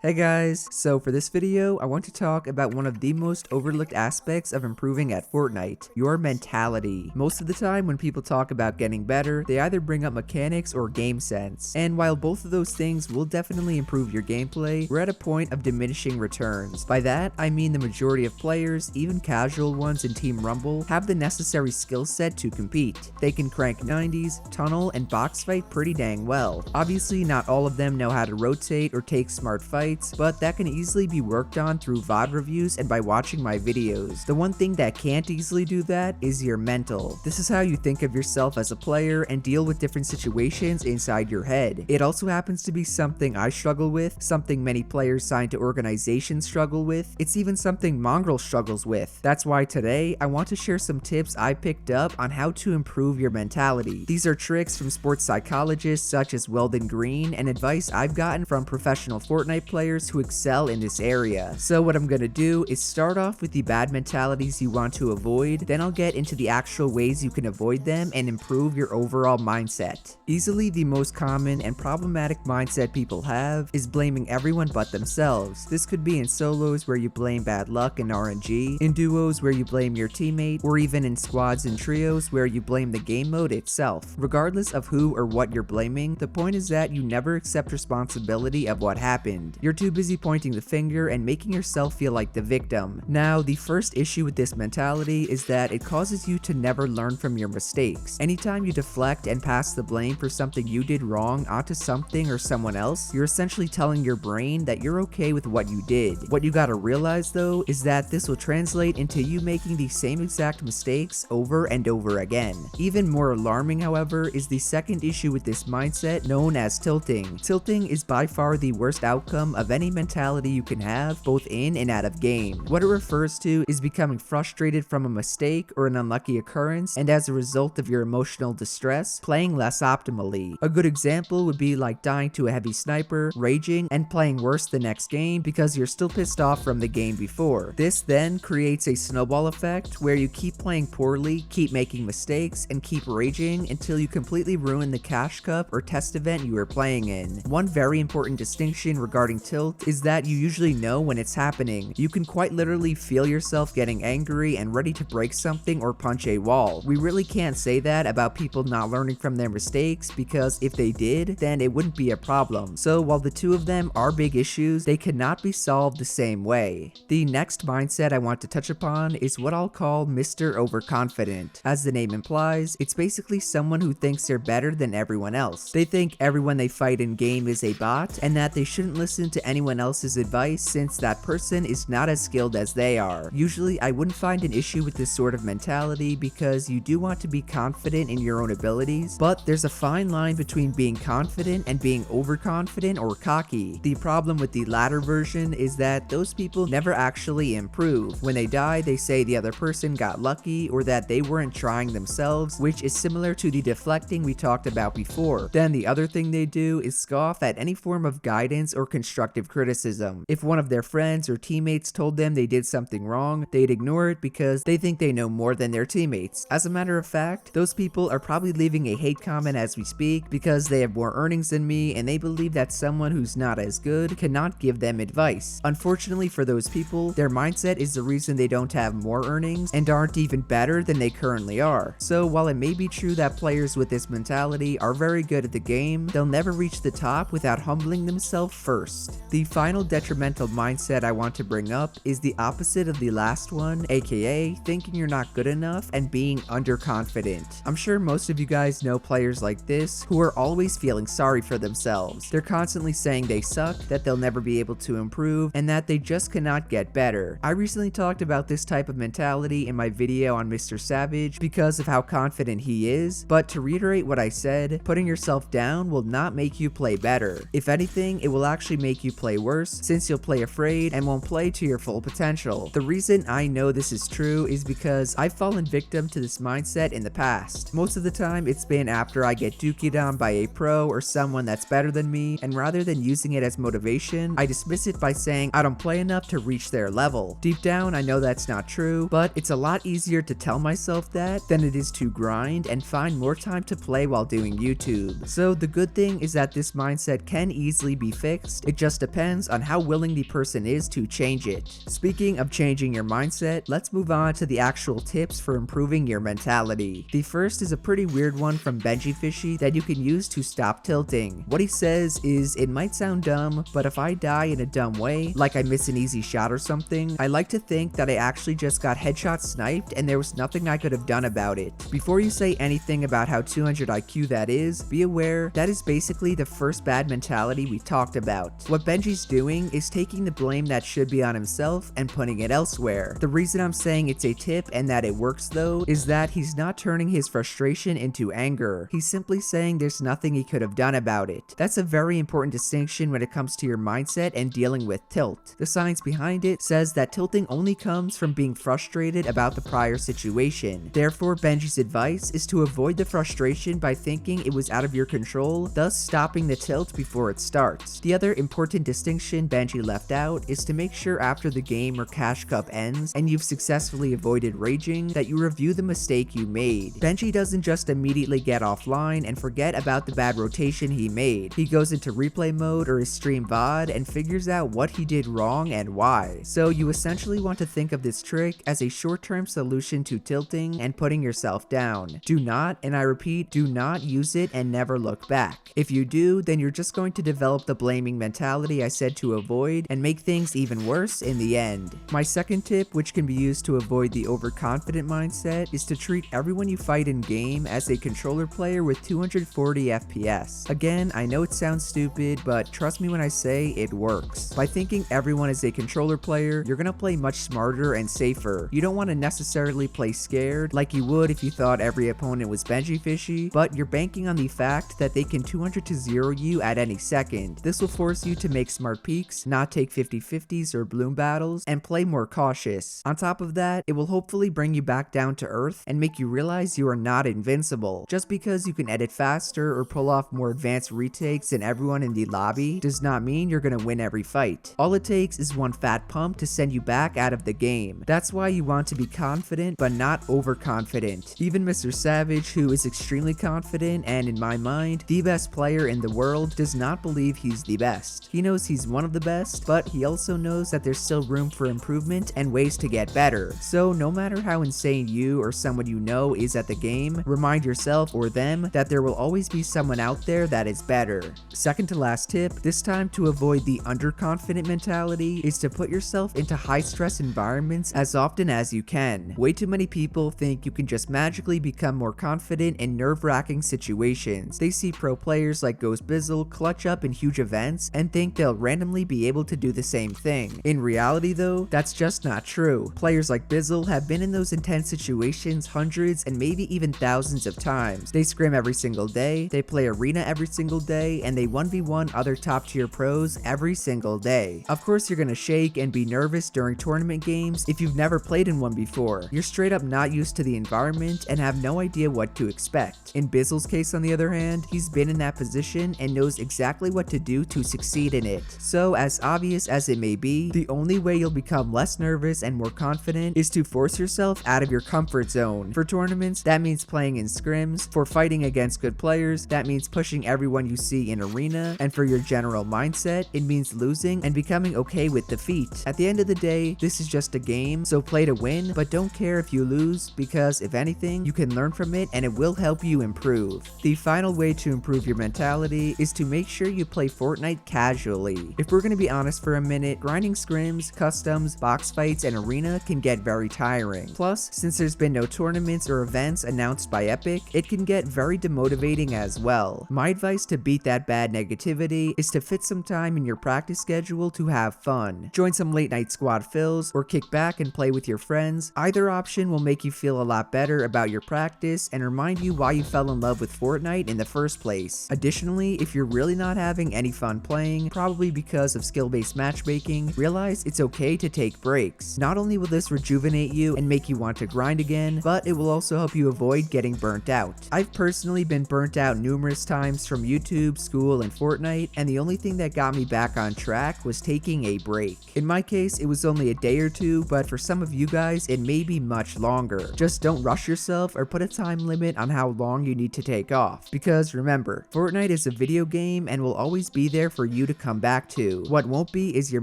Hey guys, so for this video, I want to talk about one of the most overlooked aspects of improving at Fortnite, your mentality. Most of the time when people talk about getting better, they either bring up mechanics or game sense. And while both of those things will definitely improve your gameplay, we're at a point of diminishing returns. By that, I mean the majority of players, even casual ones in Team Rumble, have the necessary skill set to compete. They can crank 90s, tunnel, and box fight pretty dang well. Obviously, not all of them know how to rotate or take smart fights, but that can easily be worked on through VOD reviews and by watching my videos. The one thing that can't easily do that is your mental. This is how you think of yourself as a player and deal with different situations inside your head. It also happens to be something I struggle with, something many players signed to organizations struggle with. It's even something Mongraal struggles with. That's why today I want to share some tips I picked up on how to improve your mentality. These are tricks from sports psychologists such as Weldon Green and advice I've gotten from professional Fortnite players who excel in this area. So what I'm gonna do is start off with the bad mentalities you want to avoid, then I'll get into the actual ways you can avoid them and improve your overall mindset. Easily the most common and problematic mindset people have is blaming everyone but themselves. This could be in solos where you blame bad luck and RNG, in duos where you blame your teammate, or even in squads and trios where you blame the game mode itself. Regardless of who or what you're blaming, the point is that you never accept responsibility of what happened. You're too busy pointing the finger and making yourself feel like the victim. Now, the first issue with this mentality is that it causes you to never learn from your mistakes. Anytime you deflect and pass the blame for something you did wrong onto something or someone else, you're essentially telling your brain that you're okay with what you did. What you gotta realize though is that this will translate into you making the same exact mistakes over and over again. Even more alarming, however, is the second issue with this mindset known as tilting. Tilting is by far the worst outcome of any mentality you can have, both in and out of game. What it refers to is becoming frustrated from a mistake or an unlucky occurrence, and as a result of your emotional distress, playing less optimally. A good example would be like dying to a heavy sniper, raging, and playing worse the next game because you're still pissed off from the game before. This then creates a snowball effect where you keep playing poorly, keep making mistakes, and keep raging until you completely ruin the cash cup or test event you were playing in. One very important distinction regarding tilt is that you usually know when it's happening. You can quite literally feel yourself getting angry and ready to break something or punch a wall. We really can't say that about people not learning from their mistakes, because if they did, then it wouldn't be a problem. So while the two of them are big issues, they cannot be solved the same way. The next mindset I want to touch upon is what I'll call Mr. Overconfident. As the name implies, it's basically someone who thinks they're better than everyone else. They think everyone they fight in game is a bot and that they shouldn't listen to anyone else's advice since that person is not as skilled as they are. Usually I wouldn't find an issue with this sort of mentality because you do want to be confident in your own abilities, but there's a fine line between being confident and being overconfident or cocky. The problem with the latter version is that those people never actually improve. When they die, they say the other person got lucky or that they weren't trying themselves, which is similar to the deflecting we talked about before. Then the other thing they do is scoff at any form of guidance or constructive criticism. If one of their friends or teammates told them they did something wrong, they'd ignore it because they think they know more than their teammates. As a matter of fact, those people are probably leaving a hate comment as we speak because they have more earnings than me and they believe that someone who's not as good cannot give them advice. Unfortunately for those people, their mindset is the reason they don't have more earnings and aren't even better than they currently are. So while it may be true that players with this mentality are very good at the game, they'll never reach the top without humbling themselves first. The final detrimental mindset I want to bring up is the opposite of the last one, aka thinking you're not good enough and being underconfident. I'm sure most of you guys know players like this who are always feeling sorry for themselves. They're constantly saying they suck, that they'll never be able to improve, and that they just cannot get better. I recently talked about this type of mentality in my video on Mr. Savage because of how confident he is, but to reiterate what I said, putting yourself down will not make you play better. If anything, it will actually make you play worse since you'll play afraid and won't play to your full potential. The reason I know this is true is because I've fallen victim to this mindset in the past. Most of the time it's been after I get dookied on by a pro or someone that's better than me, and rather than using it as motivation, I dismiss it by saying I don't play enough to reach their level. Deep down I know that's not true, but it's a lot easier to tell myself that than it is to grind and find more time to play while doing YouTube. So the good thing is that this mindset can easily be fixed. It just just depends on how willing the person is to change it. Speaking of changing your mindset, let's move on to the actual tips for improving your mentality. The first is a pretty weird one from Benji Fishy that you can use to stop tilting. What he says is, it might sound dumb, but if I die in a dumb way, like I miss an easy shot or something, I like to think that I actually just got headshot sniped and there was nothing I could have done about it. Before you say anything about how 200 IQ that is, be aware that is basically the first bad mentality we talked about. What Benji's doing is taking the blame that should be on himself and putting it elsewhere. The reason I'm saying it's a tip and that it works though, is that he's not turning his frustration into anger. He's simply saying there's nothing he could have done about it. That's a very important distinction when it comes to your mindset and dealing with tilt. The science behind it says that tilting only comes from being frustrated about the prior situation. Therefore, Benji's advice is to avoid the frustration by thinking it was out of your control, thus stopping the tilt before it starts. The other important distinction Benji left out is to make sure after the game or cash cup ends and you've successfully avoided raging, that you review the mistake you made. Benji doesn't just immediately get offline and forget about the bad rotation he made. He goes into replay mode or his stream VOD and figures out what he did wrong and why. So you essentially want to think of this trick as a short-term solution to tilting and putting yourself down. Do not, and I repeat, do not use it and never look back. If you do, then you're just going to develop the blaming mentality I said to avoid and make things even worse in the end. My second tip, which can be used to avoid the overconfident mindset, is to treat everyone you fight in game as a controller player with 240 FPS. Again, I know it sounds stupid, but trust me when I say it works. By thinking everyone is a controller player, you're gonna play much smarter and safer. You don't want to necessarily play scared like you would if you thought every opponent was Benji Fishy, but you're banking on the fact that they can 200 to 0 you at any second. This will force you to make smart peeks, not take 50-50s or bloom battles, and play more cautious. On top of that, it will hopefully bring you back down to earth and make you realize you are not invincible. Just because you can edit faster or pull off more advanced retakes than everyone in the lobby does not mean you're gonna win every fight. All it takes is one fat pump to send you back out of the game. That's why you want to be confident but not overconfident. Even Mr. Savage, who is extremely confident and in my mind the best player in the world, does not believe he's the best. He knows he's one of the best, but he also knows that there's still room for improvement and ways to get better. So no matter how insane you or someone you know is at the game, remind yourself or them that there will always be someone out there that is better. Second to last tip, this time to avoid the underconfident mentality, is to put yourself into high stress environments as often as you can. Way too many people think you can just magically become more confident in nerve-wracking situations. They see pro players like Ghost Bizzle clutch up in huge events and think they'll randomly be able to do the same thing. In reality though, that's just not true. Players like Bizzle have been in those intense situations hundreds and maybe even thousands of times. They scrim every single day, they play arena every single day, and they 1v1 other top tier pros every single day. Of course you're gonna shake and be nervous during tournament games if you've never played in one before. You're straight up not used to the environment and have no idea what to expect. In Bizzle's case on the other hand, he's been in that position and knows exactly what to do to succeed in it. So as obvious as it may be, the only way you'll become less nervous and more confident is to force yourself out of your comfort zone. For tournaments, that means playing in scrims. For fighting against good players, that means pushing everyone you see in arena. And for your general mindset, it means losing and becoming okay with defeat. At the end of the day, this is just a game, so play to win, but don't care if you lose, because if anything, you can learn from it and it will help you improve. The final way to improve your mentality is to make sure you play Fortnite casually. If we're gonna be honest for a minute, grinding scrims, customs, box fights, and arena can get very tiring. Plus, since there's been no tournaments or events announced by Epic, it can get very demotivating as well. My advice to beat that bad negativity is to fit some time in your practice schedule to have fun. Join some late night squad fills or kick back and play with your friends. Either option will make you feel a lot better about your practice and remind you why you fell in love with Fortnite in the first place. Additionally, if you're really not having any fun playing, probably because of skill-based matchmaking, realize it's okay to take breaks. Not only will this rejuvenate you and make you want to grind again, but it will also help you avoid getting burnt out. I've personally been burnt out numerous times from YouTube, school, and Fortnite, and the only thing that got me back on track was taking a break. In my case, it was only a day or two, but for some of you guys, it may be much longer. Just don't rush yourself or put a time limit on how long you need to take off. Because remember, Fortnite is a video game and will always be there for you to come back to. What won't be is your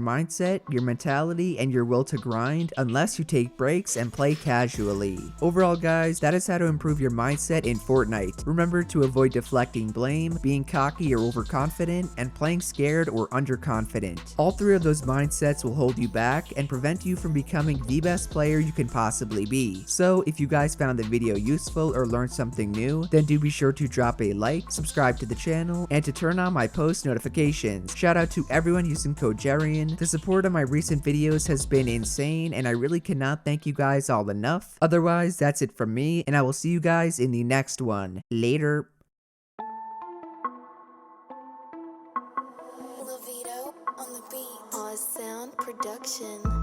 mindset, your mentality, and your will to grind unless you take breaks and play casually. Overall guys, that is how to improve your mindset in Fortnite. Remember to avoid deflecting blame, being cocky or overconfident, and playing scared or underconfident. All three of those mindsets will hold you back and prevent you from becoming the best player you can possibly be. So if you guys found the video useful or learned something new, then do be sure to drop a like, subscribe to the channel, and to turn on my post notifications. Shout out to everyone using code JERIAN. The support on my recent videos has been insane and I really cannot thank you guys all enough. Otherwise, that's it from me and I will see you guys in the next one. Later. On the beat, sound production.